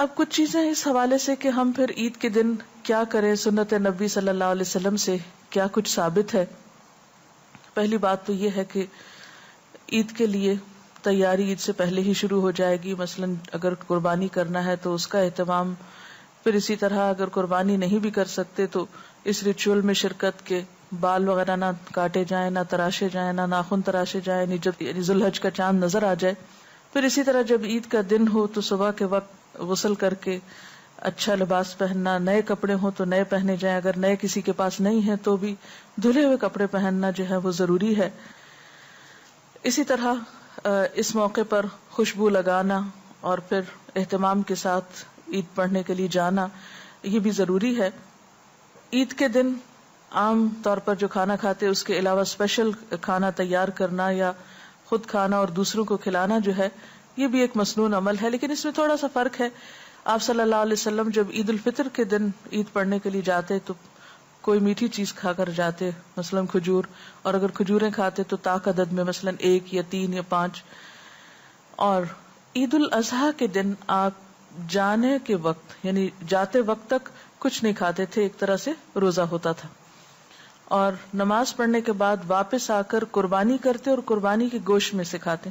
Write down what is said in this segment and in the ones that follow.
اب کچھ چیزیں اس حوالے سے کہ ہم پھر عید کے دن کیا کریں، سنت نبی صلی اللہ علیہ وسلم سے کیا کچھ ثابت ہے. پہلی بات تو یہ ہے کہ عید کے لیے تیاری عید سے پہلے ہی شروع ہو جائے گی. مثلا اگر قربانی کرنا ہے تو اس کا اہتمام، پھر اسی طرح اگر قربانی نہیں بھی کر سکتے تو اس ریچول میں شرکت کے بال وغیرہ نہ کاٹے جائیں، نہ تراشے جائیں، نہ ناخن تراشے جائیں، جب ذو الحج کا چاند نظر آ جائے. پھر اسی طرح جب عید کا دن ہو تو صبح کے وقت غسل کر کے اچھا لباس پہننا، نئے کپڑے ہوں تو نئے پہنے جائیں، اگر نئے کسی کے پاس نہیں ہیں تو بھی دھلے ہوئے کپڑے پہننا جو ہے وہ ضروری ہے. اسی طرح اس موقع پر خوشبو لگانا اور پھر اہتمام کے ساتھ عید پڑھنے کے لیے جانا یہ بھی ضروری ہے. عید کے دن عام طور پر جو کھانا کھاتے اس کے علاوہ اسپیشل کھانا تیار کرنا یا خود کھانا اور دوسروں کو کھلانا جو ہے یہ بھی ایک مسنون عمل ہے، لیکن اس میں تھوڑا سا فرق ہے. آپ صلی اللہ علیہ وسلم جب عید الفطر کے دن عید پڑھنے کے لیے جاتے تو کوئی میٹھی چیز کھا کر جاتے، مثلا کھجور، اور اگر کھجوریں کھاتے تو طاق عدد میں، مثلا 1 یا 3 یا 5. اور عید الاضحیٰ کے دن آپ جانے کے وقت یعنی جاتے وقت تک کچھ نہیں کھاتے تھے، ایک طرح سے روزہ ہوتا تھا، اور نماز پڑھنے کے بعد واپس آ کر قربانی کرتے اور قربانی کے گوشت میں سے کھاتے.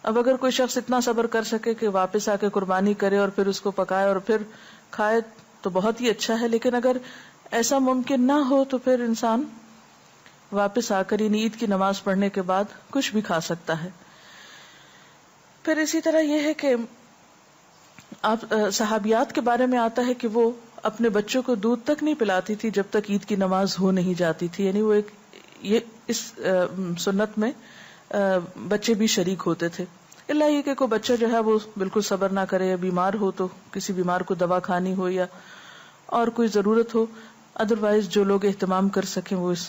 اب اگر کوئی شخص اتنا صبر کر سکے کہ واپس آ کے قربانی کرے اور پھر اس کو پکائے اور پھر کھائے تو بہت ہی اچھا ہے، لیکن اگر ایسا ممکن نہ ہو تو پھر انسان واپس آ کر یعنی عید کی نماز پڑھنے کے بعد کچھ بھی کھا سکتا ہے. پھر اسی طرح یہ ہے کہ آپ صحابیات کے بارے میں آتا ہے کہ وہ اپنے بچوں کو دودھ تک نہیں پلاتی تھی جب تک عید کی نماز ہو نہیں جاتی تھی. یعنی وہ اس سنت میں بچے بھی شریک ہوتے تھے، اللہ یہ کہ کوئی بچہ جو ہے وہ بالکل صبر نہ کرے یا بیمار ہو تو کسی بیمار کو دوا کھانی ہو یا اور کوئی ضرورت ہو، ادروائز جو لوگ اہتمام کر سکیں وہ اس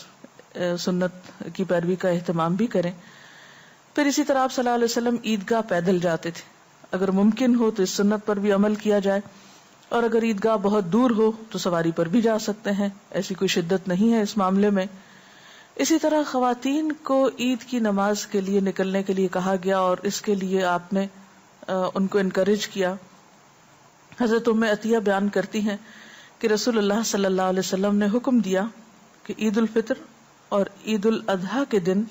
سنت کی پیروی کا اہتمام بھی کریں. پھر اسی طرح آپ صلی اللہ علیہ وسلم عیدگاہ پیدل جاتے تھے، اگر ممکن ہو تو اس سنت پر بھی عمل کیا جائے، اور اگر عیدگاہ بہت دور ہو تو سواری پر بھی جا سکتے ہیں، ایسی کوئی شدت نہیں ہے اس معاملے میں. اسی طرح خواتین کو عید کی نماز کے لیے نکلنے کے لیے کہا گیا اور اس کے لیے آپ نے ان کو انکریج کیا. حضرت ام عطیہ بیان کرتی ہیں کہ رسول اللہ صلی اللہ علیہ وسلم نے حکم دیا کہ عید الفطر اور عید الاضحیٰ کے دن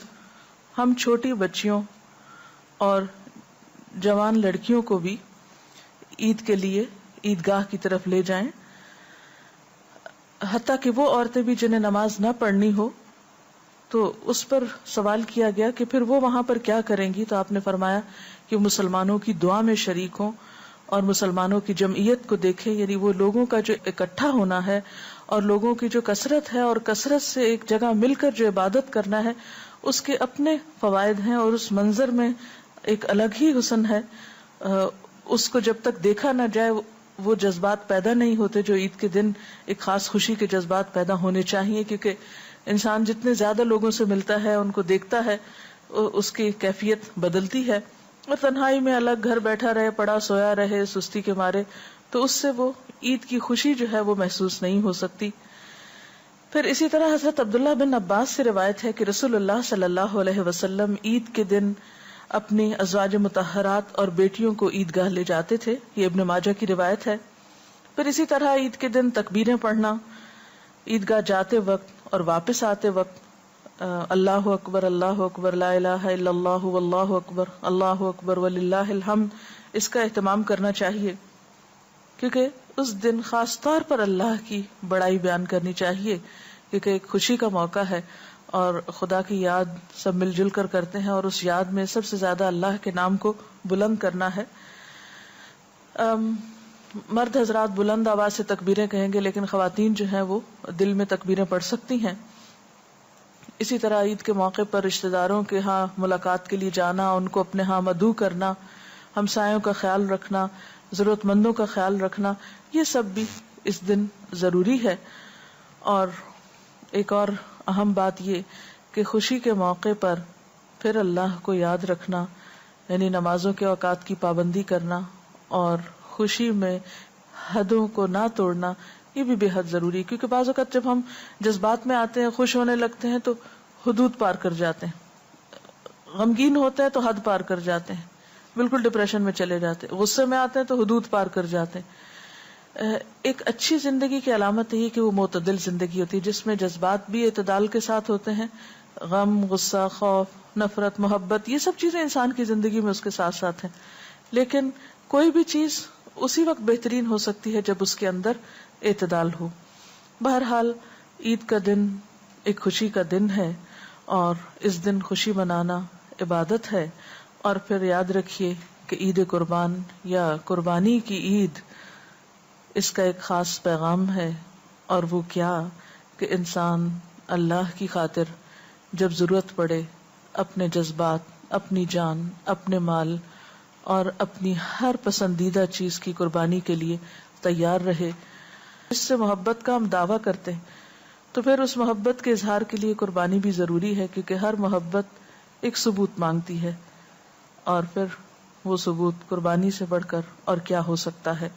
ہم چھوٹی بچیوں اور جوان لڑکیوں کو بھی عید کے لیے عیدگاہ کی طرف لے جائیں، حتیٰ کہ وہ عورتیں بھی جنہیں نماز نہ پڑھنی ہو. تو اس پر سوال کیا گیا کہ پھر وہ وہاں پر کیا کریں گی، تو آپ نے فرمایا کہ مسلمانوں کی دعا میں شریک ہوں اور مسلمانوں کی جمعیت کو دیکھیں، یعنی وہ لوگوں کا جو اکٹھا ہونا ہے اور لوگوں کی جو کثرت ہے اور کثرت سے ایک جگہ مل کر جو عبادت کرنا ہے اس کے اپنے فوائد ہیں، اور اس منظر میں ایک الگ ہی حسن ہے. اس کو جب تک دیکھا نہ جائے وہ جذبات پیدا نہیں ہوتے جو عید کے دن ایک خاص خوشی کے جذبات پیدا ہونے چاہیے، کیونکہ انسان جتنے زیادہ لوگوں سے ملتا ہے، ان کو دیکھتا ہے، اس کی کیفیت بدلتی ہے. اور تنہائی میں الگ گھر بیٹھا رہے، پڑا سویا رہے سستی کے مارے، تو اس سے وہ عید کی خوشی جو ہے وہ محسوس نہیں ہو سکتی. پھر اسی طرح حضرت عبداللہ بن عباس سے روایت ہے کہ رسول اللہ صلی اللہ علیہ وسلم عید کے دن اپنی ازواج مطہرات اور بیٹیوں کو عیدگاہ لے جاتے تھے، یہ ابن ماجہ کی روایت ہے. پھر اسی طرح عید کے دن تکبیریں پڑھنا، عیدگاہ جاتے وقت اور واپس آتے وقت اللہ اکبر اللہ اکبر لا الہ الا اللہ واللہ اکبر اللہ اکبر وللہ الحمد، اس کا اہتمام کرنا چاہیے، کیونکہ اس دن خاص طور پر اللہ کی بڑائی بیان کرنی چاہیے، کیونکہ ایک خوشی کا موقع ہے اور خدا کی یاد سب مل جل کر کرتے ہیں، اور اس یاد میں سب سے زیادہ اللہ کے نام کو بلند کرنا ہے. مرد حضرات بلند آواز سے تکبیریں کہیں گے، لیکن خواتین جو ہیں وہ دل میں تکبیریں پڑھ سکتی ہیں. اسی طرح عید کے موقع پر رشتہ داروں کے ہاں ملاقات کے لیے جانا، ان کو اپنے ہاں مدعو کرنا، ہمسایوں کا خیال رکھنا، ضرورت مندوں کا خیال رکھنا، یہ سب بھی اس دن ضروری ہے. اور ایک اور اہم بات یہ کہ خوشی کے موقع پر پھر اللہ کو یاد رکھنا، یعنی نمازوں کے اوقات کی پابندی کرنا اور خوشی میں حدوں کو نہ توڑنا، یہ بھی بے حد ضروری ہے. کیونکہ بعض اوقات جب ہم جذبات میں آتے ہیں، خوش ہونے لگتے ہیں تو حدود پار کر جاتے ہیں، غمگین ہوتے ہیں تو حد پار کر جاتے ہیں، بالکل ڈپریشن میں چلے جاتے ہیں، غصے میں آتے ہیں تو حدود پار کر جاتے ہیں۔ ایک اچھی زندگی کی علامت یہ کہ وہ معتدل زندگی ہوتی ہے، جس میں جذبات بھی اعتدال کے ساتھ ہوتے ہیں، غم، غصہ، خوف، نفرت، محبت، یہ سب چیزیں انسان کی زندگی میں اس کے ساتھ ساتھ ہیں، لیکن کوئی بھی چیز اسی وقت بہترین ہو سکتی ہے جب اس کے اندر اعتدال ہو۔ بہرحال عید کا دن ایک خوشی کا دن ہے، اور اس دن خوشی منانا عبادت ہے، اور پھر یاد رکھیے کہ عید قربان یا قربانی کی عید، اس کا ایک خاص پیغام ہے، اور وہ کیا کہ انسان اللہ کی خاطر جب ضرورت پڑے اپنے جذبات، اپنی جان، اپنے مال اور اپنی ہر پسندیدہ چیز کی قربانی کے لیے تیار رہے۔ اس سے محبت کا ہم دعویٰ کرتے ہیں تو پھر اس محبت کے اظہار کے لیے قربانی بھی ضروری ہے، کیونکہ ہر محبت ایک ثبوت مانگتی ہے، اور پھر وہ ثبوت قربانی سے بڑھ کر اور کیا ہو سکتا ہے۔